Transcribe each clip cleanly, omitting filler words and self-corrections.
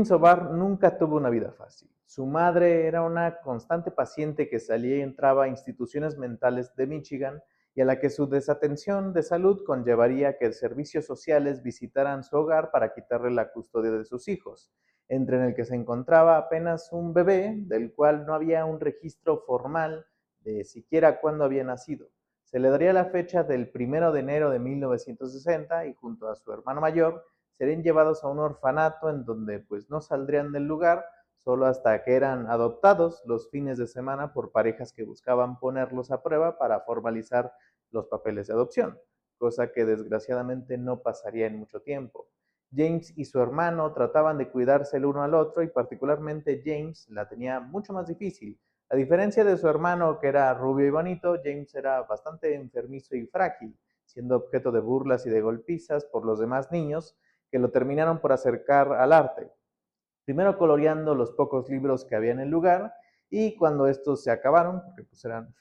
James O'Barr nunca tuvo una vida fácil. Su madre era una constante paciente que salía y entraba a instituciones mentales de Michigan y a la que su desatención de salud conllevaría que servicios sociales visitaran su hogar para quitarle la custodia de sus hijos, entre en el que se encontraba apenas un bebé del cual no había un registro formal de siquiera cuándo había nacido. Se le daría la fecha del 1 de enero de 1960 y junto a su hermano mayor serían llevados a un orfanato en donde pues no saldrían del lugar solo hasta que eran adoptados los fines de semana por parejas que buscaban ponerlos a prueba para formalizar los papeles de adopción, cosa que desgraciadamente no pasaría en mucho tiempo. James y su hermano trataban de cuidarse el uno al otro y particularmente James la tenía mucho más difícil. A diferencia de su hermano que era rubio y bonito, James era bastante enfermizo y frágil, siendo objeto de burlas y de golpizas por los demás niños que lo terminaron por acercar al arte, primero coloreando los pocos libros que había en el lugar y cuando estos se acabaron, porque pues eran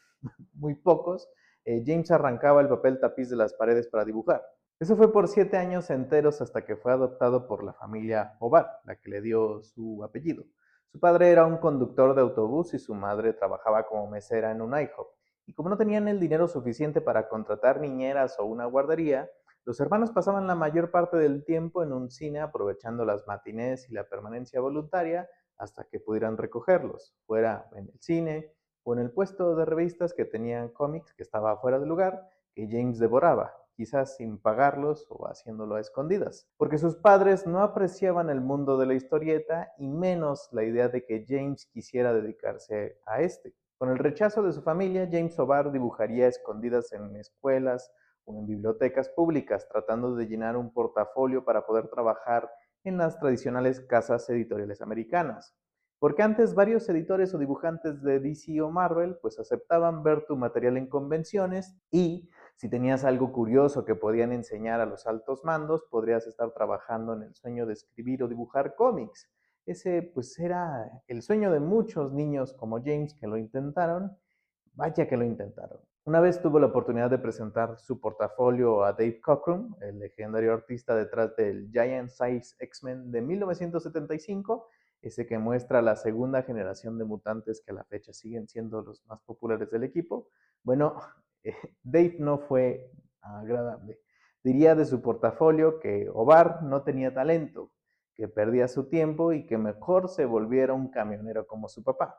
muy pocos, James arrancaba el papel tapiz de las paredes para dibujar. Eso fue por 7 años enteros hasta que fue adoptado por la familia Ovar, la que le dio su apellido. Su padre era un conductor de autobús y su madre trabajaba como mesera en un IHOP. Y como no tenían el dinero suficiente para contratar niñeras o una guardería, los hermanos pasaban la mayor parte del tiempo en un cine aprovechando las matinés y la permanencia voluntaria hasta que pudieran recogerlos, fuera en el cine o en el puesto de revistas que tenían cómics que estaba fuera del lugar, que James devoraba, quizás sin pagarlos o haciéndolo a escondidas, porque sus padres no apreciaban el mundo de la historieta y menos la idea de que James quisiera dedicarse a este. Con el rechazo de su familia, James O'Barr dibujaría a escondidas en escuelas o en bibliotecas públicas, tratando de llenar un portafolio para poder trabajar en las tradicionales casas editoriales americanas. Porque antes varios editores o dibujantes de DC o Marvel pues aceptaban ver tu material en convenciones y si tenías algo curioso que podían enseñar a los altos mandos, podrías estar trabajando en el sueño de escribir o dibujar cómics. Ese pues era el sueño de muchos niños como James que lo intentaron. Vaya que lo intentaron. Una vez tuvo la oportunidad de presentar su portafolio a Dave Cockrum, el legendario artista detrás del Giant Size X-Men de 1975, ese que muestra la segunda generación de mutantes que a la fecha siguen siendo los más populares del equipo. Bueno, Dave no fue agradable. Diría de su portafolio que Ovar no tenía talento, que perdía su tiempo y que mejor se volviera un camionero como su papá.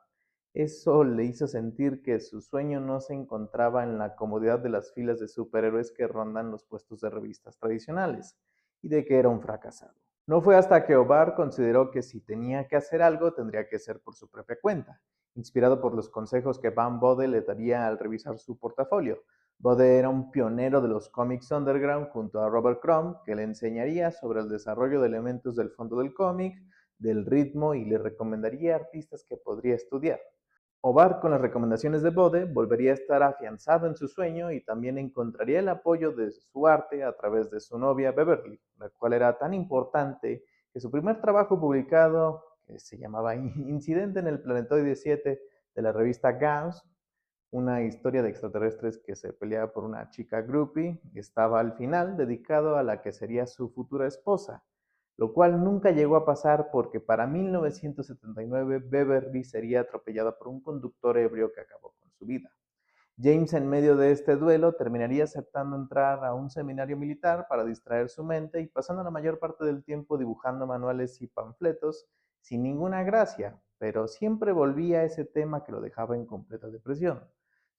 Eso le hizo sentir que su sueño no se encontraba en la comodidad de las filas de superhéroes que rondan los puestos de revistas tradicionales, y de que era un fracasado. No fue hasta que O'Barr consideró que si tenía que hacer algo, tendría que ser por su propia cuenta, inspirado por los consejos que Van Bode le daría al revisar su portafolio. Bode era un pionero de los cómics underground junto a Robert Crumb, que le enseñaría sobre el desarrollo de elementos del fondo del cómic, del ritmo y le recomendaría artistas que podría estudiar. Ovar, con las recomendaciones de Bode, volvería a estar afianzado en su sueño y también encontraría el apoyo de su arte a través de su novia Beverly, la cual era tan importante que su primer trabajo publicado, que se llamaba Incidente en el Planetoide 7 de la revista Gauss, una historia de extraterrestres que se peleaba por una chica groupie, estaba al final dedicado a la que sería su futura esposa, lo cual nunca llegó a pasar porque para 1979 Beverly sería atropellada por un conductor ebrio que acabó con su vida. James, en medio de este duelo, terminaría aceptando entrar a un seminario militar para distraer su mente y pasando la mayor parte del tiempo dibujando manuales y panfletos sin ninguna gracia, pero siempre volvía a ese tema que lo dejaba en completa depresión.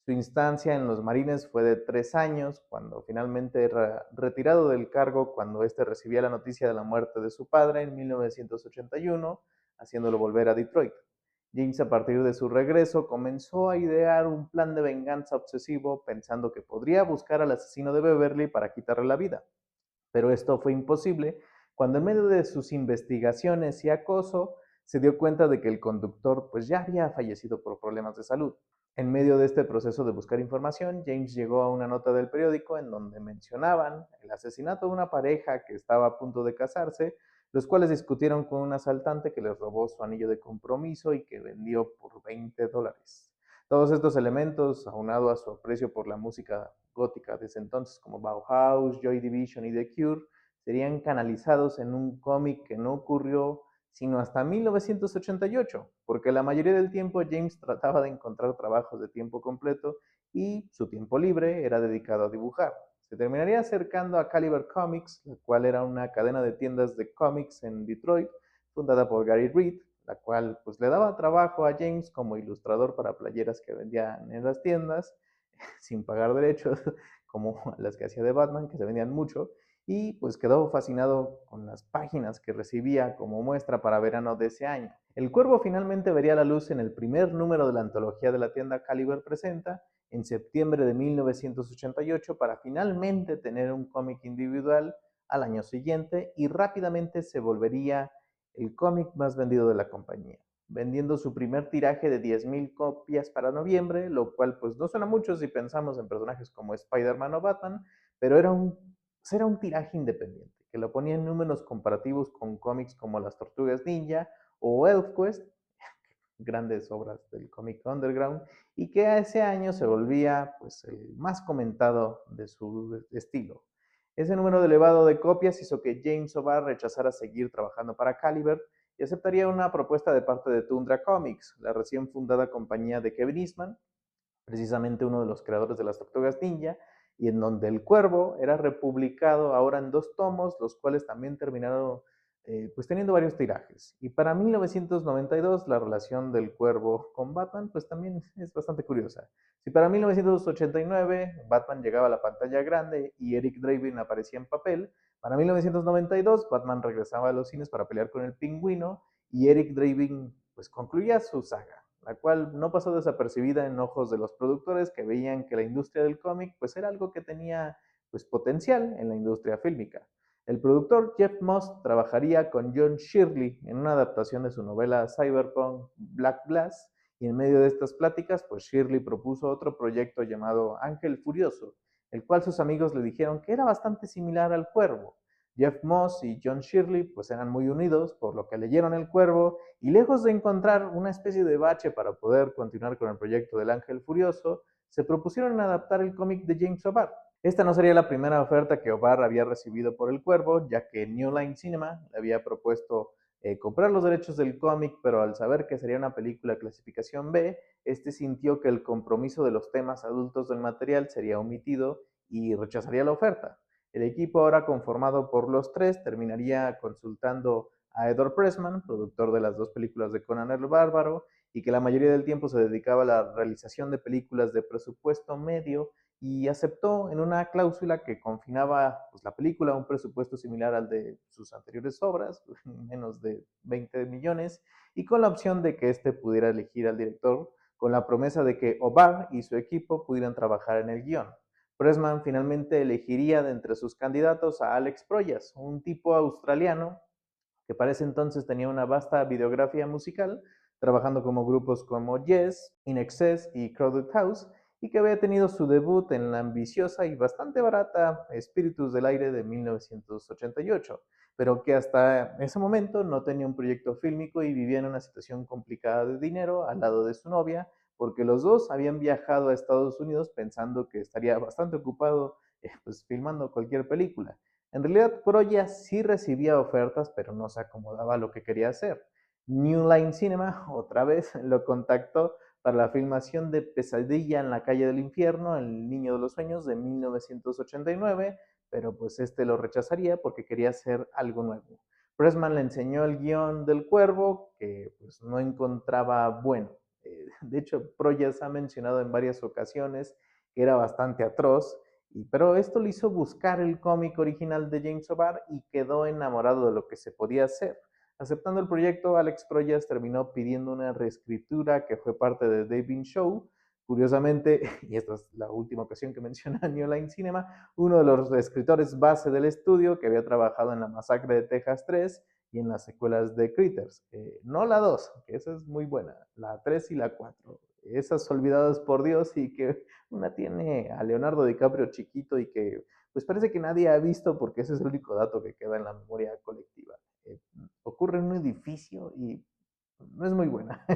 Su instancia en los Marines fue de 3 años, cuando finalmente era retirado del cargo cuando éste recibía la noticia de la muerte de su padre en 1981, haciéndolo volver a Detroit. James, a partir de su regreso, comenzó a idear un plan de venganza obsesivo, pensando que podría buscar al asesino de Beverly para quitarle la vida. Pero esto fue imposible cuando en medio de sus investigaciones y acoso se dio cuenta de que el conductor pues ya había fallecido por problemas de salud. En medio de este proceso de buscar información, James llegó a una nota del periódico en donde mencionaban el asesinato de una pareja que estaba a punto de casarse, los cuales discutieron con un asaltante que les robó su anillo de compromiso y que vendió por $20. Todos estos elementos, aunado a su aprecio por la música gótica de ese entonces como Bauhaus, Joy Division y The Cure, serían canalizados en un cómic que no ocurrió, sino hasta 1988, porque la mayoría del tiempo James trataba de encontrar trabajos de tiempo completo y su tiempo libre era dedicado a dibujar. Se terminaría acercando a Caliber Comics, la cual era una cadena de tiendas de cómics en Detroit, fundada por Gary Reed, la cual pues le daba trabajo a James como ilustrador para playeras que vendían en las tiendas sin pagar derechos, como las que hacía de Batman, que se vendían mucho, y pues quedó fascinado con las páginas que recibía como muestra para verano de ese año. El Cuervo finalmente vería la luz en el primer número de la antología de la tienda Caliber Presenta en septiembre de 1988 para finalmente tener un cómic individual al año siguiente y rápidamente se volvería el cómic más vendido de la compañía, vendiendo su primer tiraje de 10,000 copias para noviembre, lo cual pues no suena mucho si pensamos en personajes como Spider-Man o Batman, pero era un tiraje independiente, que lo ponía en números comparativos con cómics como Las Tortugas Ninja o ElfQuest, grandes obras del cómic underground, y que a ese año se volvía pues, el más comentado de su estilo. Ese número elevado de copias hizo que James O'Barr rechazara seguir trabajando para Caliber y aceptaría una propuesta de parte de Tundra Comics, la recién fundada compañía de Kevin Eastman, precisamente uno de los creadores de las Tortugas Ninja, y en donde el Cuervo era republicado ahora en 2 tomos, los cuales también terminaron pues teniendo varios tirajes. Y para 1992 la relación del Cuervo con Batman pues también es bastante curiosa. Si para 1989 Batman llegaba a la pantalla grande y Eric Draven aparecía en papel, para 1992 Batman regresaba a los cines para pelear con el Pingüino y Eric Draven pues concluía su saga, la cual no pasó desapercibida en ojos de los productores que veían que la industria del cómic pues era algo que tenía pues potencial en la industria fílmica. El productor Jeff Moss trabajaría con John Shirley en una adaptación de su novela Cyberpunk Black Glass y en medio de estas pláticas pues Shirley propuso otro proyecto llamado Ángel Furioso, el cual sus amigos le dijeron que era bastante similar al Cuervo. Jeff Moss y John Shirley pues eran muy unidos, por lo que leyeron El Cuervo y lejos de encontrar una especie de bache para poder continuar con el proyecto del Ángel Furioso, se propusieron adaptar el cómic de James O'Barr. Esta no sería la primera oferta que O'Barr había recibido por El Cuervo, ya que New Line Cinema le había propuesto comprar los derechos del cómic, pero al saber que sería una película clasificación B, este sintió que el compromiso de los temas adultos del material sería omitido y rechazaría la oferta. El equipo, ahora conformado por los tres, terminaría consultando a Edward Pressman, productor de las 2 películas de Conan el Bárbaro, y que la mayoría del tiempo se dedicaba a la realización de películas de presupuesto medio, y aceptó en una cláusula que confinaba pues, la película a un presupuesto similar al de sus anteriores obras, menos de 20 millones, y con la opción de que éste pudiera elegir al director, con la promesa de que O'Barr y su equipo pudieran trabajar en el guión. Pressman finalmente elegiría de entre sus candidatos a Alex Proyas, un tipo australiano que para ese entonces tenía una vasta videografía musical, trabajando como grupos como Yes, In Excess y Crowded House, y que había tenido su debut en la ambiciosa y bastante barata Espíritus del Aire de 1988, pero que hasta ese momento no tenía un proyecto fílmico y vivía en una situación complicada de dinero al lado de su novia, porque los dos habían viajado a Estados Unidos pensando que estaría bastante ocupado pues, filmando cualquier película. En realidad, Proya sí recibía ofertas, pero no se acomodaba a lo que quería hacer. New Line Cinema otra vez lo contactó para la filmación de Pesadilla en la calle del infierno, El niño de los sueños de 1989, pero pues este lo rechazaría porque quería hacer algo nuevo. Pressman le enseñó el guión del Cuervo, que pues no encontraba bueno. De hecho, Proyas ha mencionado en varias ocasiones que era bastante atroz, pero esto le hizo buscar el cómic original de James O'Barr y quedó enamorado de lo que se podía hacer. Aceptando el proyecto, Alex Proyas terminó pidiendo una reescritura que fue parte de David Show. Curiosamente, y esta es la última ocasión que menciona New Line Cinema, uno de los escritores base del estudio que había trabajado en La Masacre de Texas 3 y en las secuelas de Critters. No la 2, que esa es muy buena, la 3 y la 4. Esas olvidadas por Dios y que una tiene a Leonardo DiCaprio chiquito y que pues parece que nadie ha visto porque ese es el único dato que queda en la memoria colectiva. Ocurre en un edificio y no es muy buena.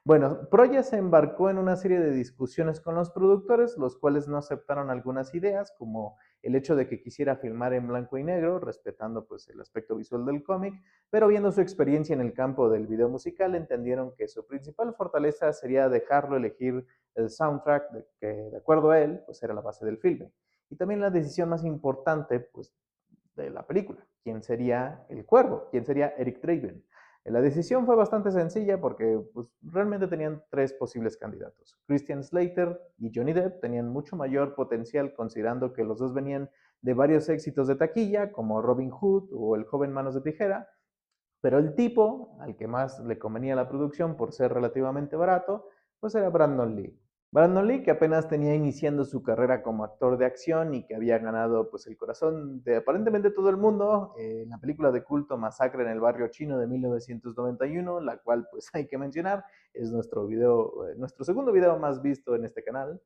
Bueno, Proya se embarcó en una serie de discusiones con los productores, los cuales no aceptaron algunas ideas, como el hecho de que quisiera filmar en blanco y negro, respetando pues el aspecto visual del cómic, pero viendo su experiencia en el campo del video musical, entendieron que su principal fortaleza sería dejarlo elegir el soundtrack, que de acuerdo a él, pues era la base del filme. Y también la decisión más importante, pues, de la película, quién sería el cuervo, quién sería Eric Draven. La decisión fue bastante sencilla porque pues, realmente tenían tres posibles candidatos. Christian Slater y Johnny Depp tenían mucho mayor potencial considerando que los dos venían de varios éxitos de taquilla como Robin Hood o El joven manos de tijera, pero el tipo al que más le convenía la producción por ser relativamente barato, pues era Brandon Lee. Brandon Lee, que apenas tenía iniciando su carrera como actor de acción y que había ganado pues el corazón de aparentemente todo el mundo en la película de culto Masacre en el barrio chino de 1991, la cual pues hay que mencionar, es nuestro segundo video más visto en este canal.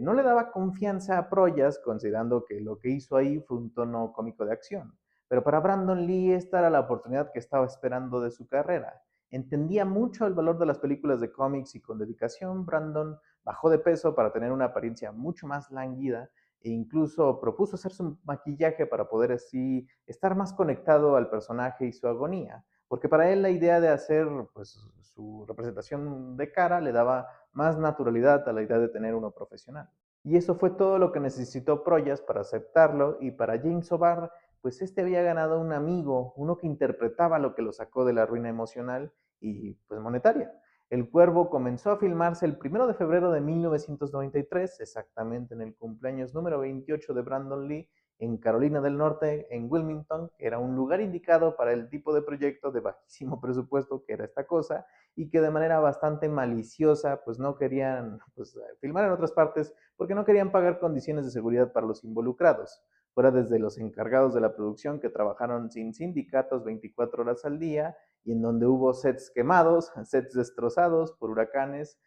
No le daba confianza a Proyas considerando que lo que hizo ahí fue un tono cómico de acción. Pero para Brandon Lee esta era la oportunidad que estaba esperando de su carrera. Entendía mucho el valor de las películas de cómics y con dedicación Brandon bajó de peso para tener una apariencia mucho más lánguida e incluso propuso hacerse un maquillaje para poder así estar más conectado al personaje y su agonía. Porque para él la idea de hacer pues, su representación de cara le daba más naturalidad a la idea de tener uno profesional. Y eso fue todo lo que necesitó Proyas para aceptarlo y para James O'Barr pues este había ganado un amigo, uno que interpretaba lo que lo sacó de la ruina emocional y pues monetaria. El Cuervo comenzó a filmarse el 1 de febrero de 1993, exactamente en el cumpleaños número 28 de Brandon Lee, en Carolina del Norte, en Wilmington, que era un lugar indicado para el tipo de proyecto de bajísimo presupuesto que era esta cosa, y que de manera bastante maliciosa, pues no querían pues, filmar en otras partes porque no querían pagar condiciones de seguridad para los involucrados fuera desde los encargados de la producción que trabajaron sin sindicatos 24 horas al día y en donde hubo sets quemados, sets destrozados por huracanes,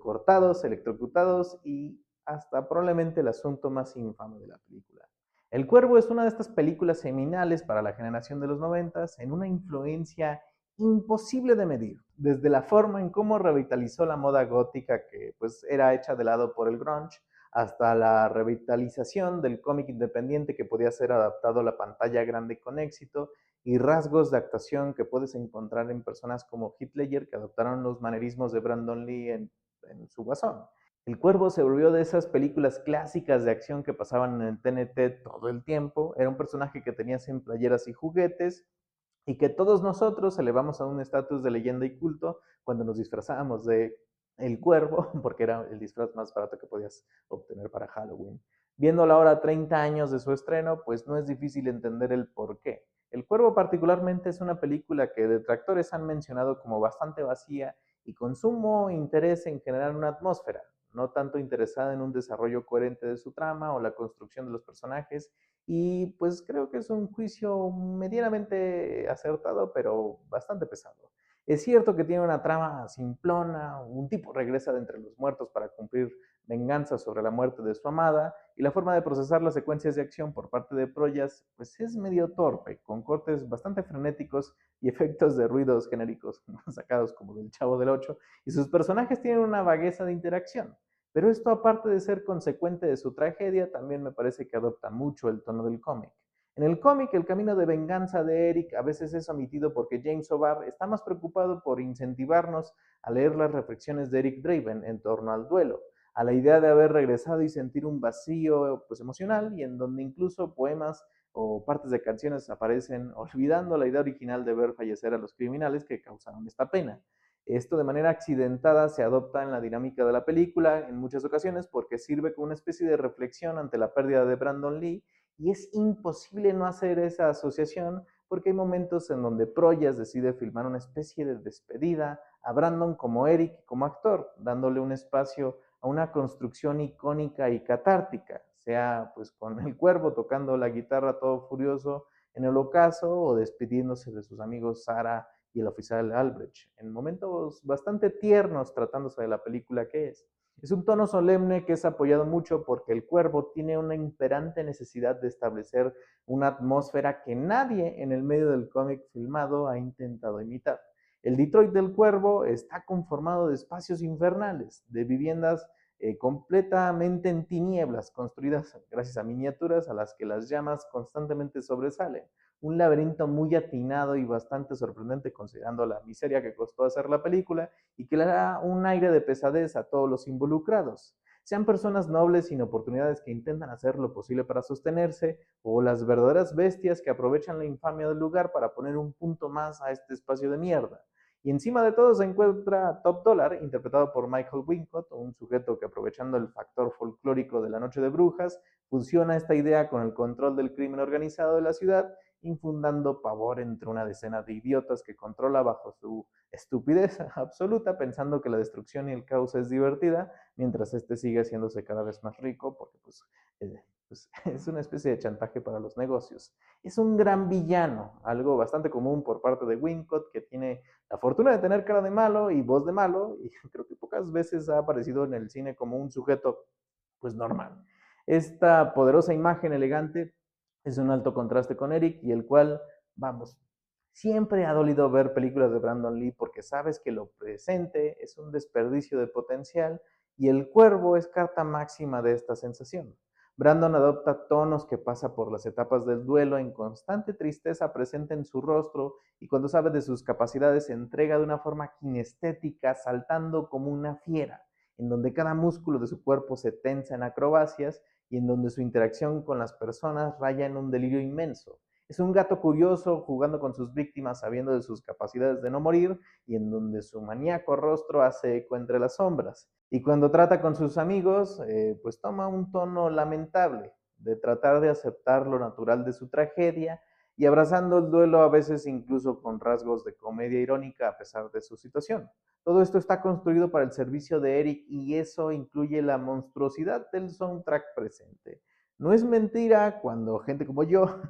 cortados, electrocutados y hasta probablemente el asunto más infame de la película. El Cuervo es una de estas películas seminales para la generación de los noventas en una influencia imposible de medir, desde la forma en cómo revitalizó la moda gótica que pues era hecha de lado por el grunge, hasta la revitalización del cómic independiente que podía ser adaptado a la pantalla grande con éxito y rasgos de actuación que puedes encontrar en personas como Heath Ledger que adoptaron los manerismos de Brandon Lee en su Guasón. El Cuervo se volvió de esas películas clásicas de acción que pasaban en el TNT todo el tiempo. Era un personaje que tenías en playeras y juguetes y que todos nosotros elevamos a un estatus de leyenda y culto cuando nos disfrazábamos de el cuervo, porque era el disfraz más barato que podías obtener para Halloween. Viéndolo ahora 30 años de su estreno, pues no es difícil entender el por qué. El Cuervo particularmente es una película que detractores han mencionado como bastante vacía y con sumo interés en generar una atmósfera, no tanto interesada en un desarrollo coherente de su trama o la construcción de los personajes, y pues creo que es un juicio medianamente acertado, pero bastante pesado. Es cierto que tiene una trama simplona, un tipo regresa de entre los muertos para cumplir venganza sobre la muerte de su amada, y la forma de procesar las secuencias de acción por parte de Proyas pues es medio torpe, con cortes bastante frenéticos y efectos de ruidos genéricos sacados como del Chavo del Ocho, y sus personajes tienen una vagueza de interacción. Pero esto, aparte de ser consecuente de su tragedia, también me parece que adopta mucho el tono del cómic. En el cómic, el camino de venganza de Eric a veces es omitido porque James O'Barr está más preocupado por incentivarnos a leer las reflexiones de Eric Draven en torno al duelo, a la idea de haber regresado y sentir un vacío pues, emocional y en donde incluso poemas o partes de canciones aparecen olvidando la idea original de ver fallecer a los criminales que causaron esta pena. Esto de manera accidentada se adopta en la dinámica de la película en muchas ocasiones porque sirve como una especie de reflexión ante la pérdida de Brandon Lee y es imposible no hacer esa asociación porque hay momentos en donde Proyas decide filmar una especie de despedida a Brandon como Eric, como actor, dándole un espacio a una construcción icónica y catártica, sea pues con el cuervo tocando la guitarra todo furioso en el ocaso o despidiéndose de sus amigos Sara y el oficial Albrecht, en momentos bastante tiernos tratándose de la película que es. Es un tono solemne que es apoyado mucho porque el cuervo tiene una imperante necesidad de establecer una atmósfera que nadie en el medio del cómic filmado ha intentado imitar. El Detroit del Cuervo está conformado de espacios infernales, de viviendas completamente en tinieblas, construidas gracias a miniaturas a las que las llamas constantemente sobresalen. Un laberinto muy atinado y bastante sorprendente considerando la miseria que costó hacer la película y que le da un aire de pesadez a todos los involucrados. Sean personas nobles sin oportunidades que intentan hacer lo posible para sostenerse, o las verdaderas bestias que aprovechan la infamia del lugar para poner un punto más a este espacio de mierda. Y encima de todo se encuentra Top Dollar, interpretado por Michael Wincott, un sujeto que aprovechando el factor folclórico de la noche de brujas, fusiona esta idea con el control del crimen organizado de la ciudad, infundando pavor entre una decena de idiotas que controla bajo su estupidez absoluta, pensando que la destrucción y el caos es divertida, mientras este sigue haciéndose cada vez más rico, porque pues es una especie de chantaje para los negocios. Es un gran villano, algo bastante común por parte de Wincott, que tiene la fortuna de tener cara de malo y voz de malo, y creo que pocas veces ha aparecido en el cine como un sujeto pues normal. Esta poderosa imagen elegante es un alto contraste con Eric, y el cual, vamos, siempre ha dolido ver películas de Brandon Lee porque sabes que lo presente es un desperdicio de potencial y el cuervo es carta máxima de esta sensación. Brandon adopta tonos que pasa por las etapas del duelo en constante tristeza presente en su rostro, y cuando sabe de sus capacidades se entrega de una forma kinestética, saltando como una fiera, en donde cada músculo de su cuerpo se tensa en acrobacias y en donde su interacción con las personas raya en un delirio inmenso. Es un gato curioso jugando con sus víctimas sabiendo de sus capacidades de no morir, y en donde su maníaco rostro hace eco entre las sombras. Y cuando trata con sus amigos, pues toma un tono lamentable, de tratar de aceptar lo natural de su tragedia y abrazando el duelo a veces incluso con rasgos de comedia irónica a pesar de su situación. Todo esto está construido para el servicio de Eric y eso incluye la monstruosidad del soundtrack presente. No es mentira cuando gente como yo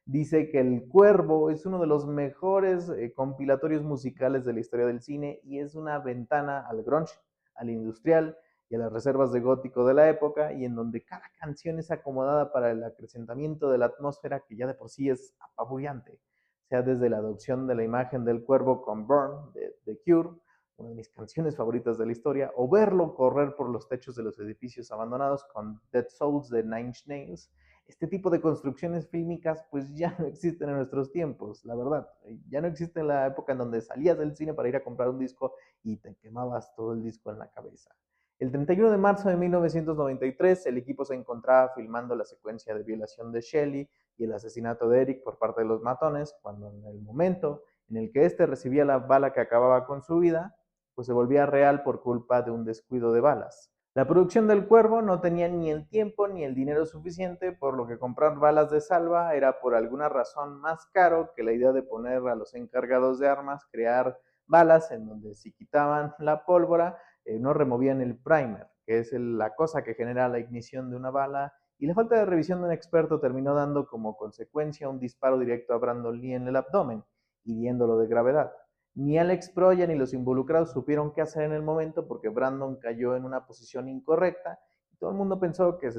dice que El Cuervo es uno de los mejores compilatorios musicales de la historia del cine y es una ventana al grunge, al industrial y a las reservas de gótico de la época, y en donde cada canción es acomodada para el acrecentamiento de la atmósfera que ya de por sí es apabullante, sea desde la adopción de la imagen del cuervo con Burn de The Cure, una de mis canciones favoritas de la historia, o verlo correr por los techos de los edificios abandonados con Dead Souls de Nine Inch Nails. Este tipo de construcciones fílmicas pues ya no existen en nuestros tiempos, la verdad. Ya no existe en la época en donde salías del cine para ir a comprar un disco y te quemabas todo el disco en la cabeza. El 31 de marzo de 1993, el equipo se encontraba filmando la secuencia de violación de Shelley y el asesinato de Eric por parte de los matones, cuando en el momento en el que éste recibía la bala que acababa con su vida, pues se volvía real por culpa de un descuido de balas. La producción del Cuervo no tenía ni el tiempo ni el dinero suficiente, por lo que comprar balas de salva era por alguna razón más caro que la idea de poner a los encargados de armas crear balas en donde si quitaban la pólvora no removían el primer, que es la cosa que genera la ignición de una bala, y la falta de revisión de un experto terminó dando como consecuencia un disparo directo a Brandon Lee en el abdomen, hiriéndolo de gravedad. Ni Alex Proya ni los involucrados supieron qué hacer en el momento porque Brandon cayó en una posición incorrecta y todo el mundo pensó que que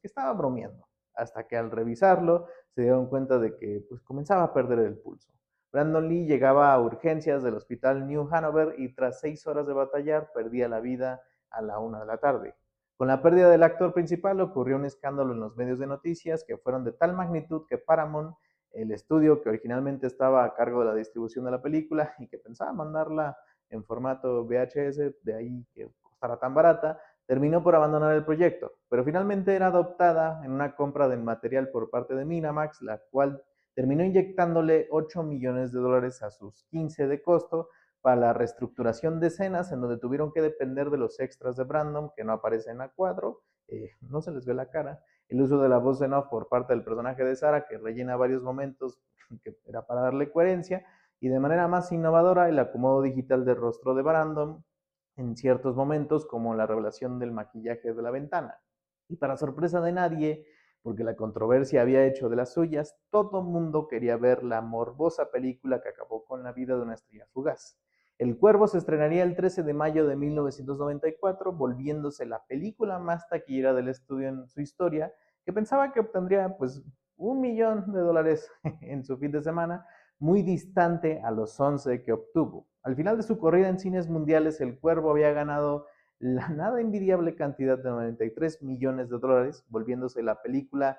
estaba bromeando, hasta que al revisarlo se dieron cuenta de que pues, comenzaba a perder el pulso. Brandon Lee llegaba a urgencias del hospital New Hanover y tras 6 horas de batallar perdía la vida a la 1 de la tarde. Con la pérdida del actor principal ocurrió un escándalo en los medios de noticias que fueron de tal magnitud que Paramount, el estudio que originalmente estaba a cargo de la distribución de la película y que pensaba mandarla en formato VHS, de ahí que costara tan barata, terminó por abandonar el proyecto, pero finalmente era adoptada en una compra de material por parte de Miramax, la cual terminó inyectándole 8 millones de dólares a sus 15 de costo para la reestructuración de escenas en donde tuvieron que depender de los extras de Brandon que no aparecen a cuadro, no se les ve la cara, el uso de la voz en off por parte del personaje de Sarah, que rellena varios momentos que era para darle coherencia, y de manera más innovadora el acomodo digital del rostro de Brandon en ciertos momentos, como la revelación del maquillaje de la ventana. Y para sorpresa de nadie, porque la controversia había hecho de las suyas, todo mundo quería ver la morbosa película que acabó con la vida de una estrella fugaz. El Cuervo se estrenaría el 13 de mayo de 1994, volviéndose la película más taquillera del estudio en su historia, que pensaba que obtendría pues $1 millón en su fin de semana, muy distante a los 11 que obtuvo. Al final de su corrida en cines mundiales, El Cuervo había ganado la nada envidiable cantidad de 93 millones de dólares, volviéndose la película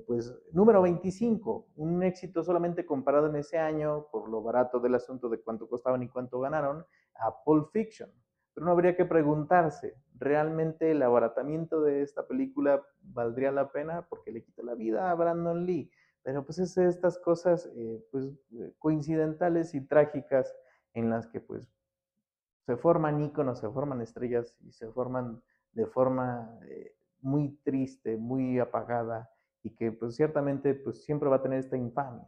pues número 25, un éxito solamente comparado en ese año, por lo barato del asunto de cuánto costaban y cuánto ganaron, a Pulp Fiction. Pero no habría que preguntarse, ¿realmente el abaratamiento de esta película valdría la pena? Porque le quita la vida a Brandon Lee. Pero pues es estas cosas coincidentales y trágicas en las que pues se forman íconos, se forman estrellas y se forman de forma muy triste, muy apagada y que pues ciertamente pues siempre va a tener esta infamia.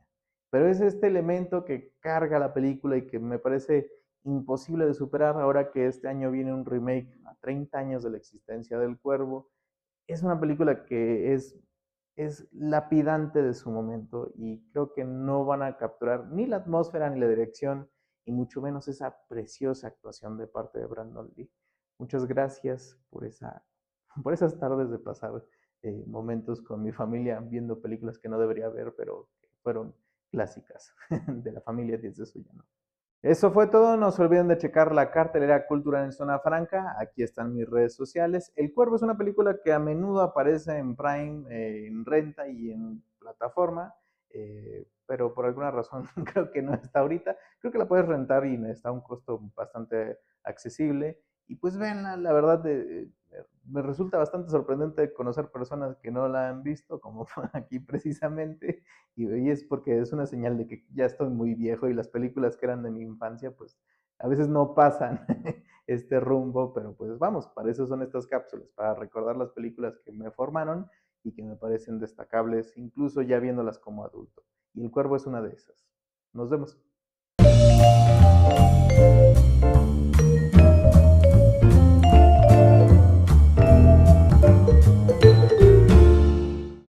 Pero es este elemento que carga la película y que me parece imposible de superar ahora que este año viene un remake a 30 años de la existencia del Cuervo. Es una película que es lapidante de su momento y creo que no van a capturar ni la atmósfera ni la dirección y mucho menos esa preciosa actuación de parte de Brandon Lee. Muchas gracias por esas tardes de pasar momentos con mi familia viendo películas que no debería ver, pero que fueron clásicas de la familia 10 de suya, ¿no? Eso fue todo. No se olviden de checar la cartelera cultural en Zona Franca. Aquí están mis redes sociales. El Cuervo es una película que a menudo aparece en Prime, en renta y en plataforma, pero por alguna razón creo que no está ahorita. Creo que la puedes rentar y está a un costo bastante accesible. Y pues ven, la verdad me resulta bastante sorprendente conocer personas que no la han visto, como aquí precisamente, y es porque es una señal de que ya estoy muy viejo y las películas que eran de mi infancia, pues a veces no pasan este rumbo, pero pues vamos, para eso son estas cápsulas, para recordar las películas que me formaron y que me parecen destacables, incluso ya viéndolas como adulto. Y El Cuervo es una de esas. Nos vemos.